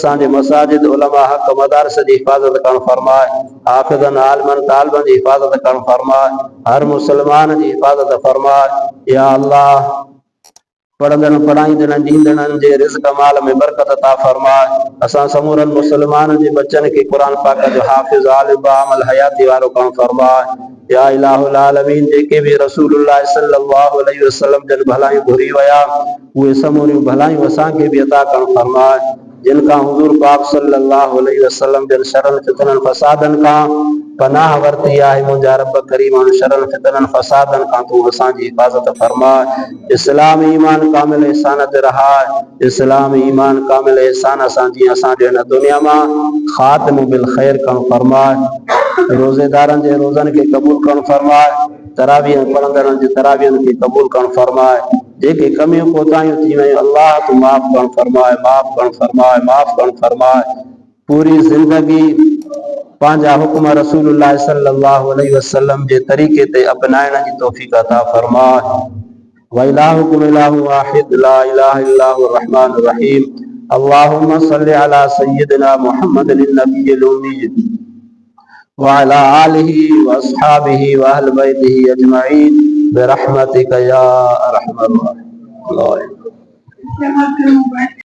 سانجے مساجد علماء حق مدارس دی حفاظت کرن فرمائے حافظاً عالماً طالباً دی حفاظت کرن فرمائے ہر مسلمان دی حفاظت فرمائے یا اللہ پڑھندن پڑھائیندن جیندن جے رزق مال میں برکت عطا فرمائے اساں سمورن مسلمان جے بچن کے قرآن پاک جو حافظ عالم بعمل حیاتی وارو کرن فرمائے یا الہ العالمین جے کے بھی رسول اللہ صلی اللہ علیہ وسلم جن بھلائی بھری ویا وہ سموری بھلائی وساں کے بھی عطا کرن فرمائے جن کا حضور پاک صلی اللہ علیہ وسلم جن شرن فتنن فسادن کا پناہ ورتی آئے منجا رب کریم شرن فتنن فسادن کا تو وسان جی حفاظت فرما اسلام ایمان کامل احسانت رہا اسلام ایمان کامل احسان اسان جی اسان جو دنیا ماں خاتم بالخیر کن فرما روزے دارن جے روزن کے قبول کن فرما تراویح پڑھندرن جے تراویح کی قبول کن فرمائے جے کہ کمیوں کوتاہیوں تھی میں اللہ تو معاف کن فرمائے معاف کن فرمائے معاف کن فرمائے پوری زندگی پانجا حکم رسول اللہ صلی اللہ علیہ وسلم جے طریقے تے اپنائن جی توفیق عطا فرمائے وَإِلَٰهُكُمْ إِلَٰهٌ وَاحِدٌ لَا إِلَٰهَ إِلَّا هُوَ الرَّحْمَٰنُ الرَّحِيمُ اللهم صل على سيدنا محمد النبي الأمي وعلى آله وأصحابه وأهل بيته أجمعين برحمتك يا أرحم الراحمين.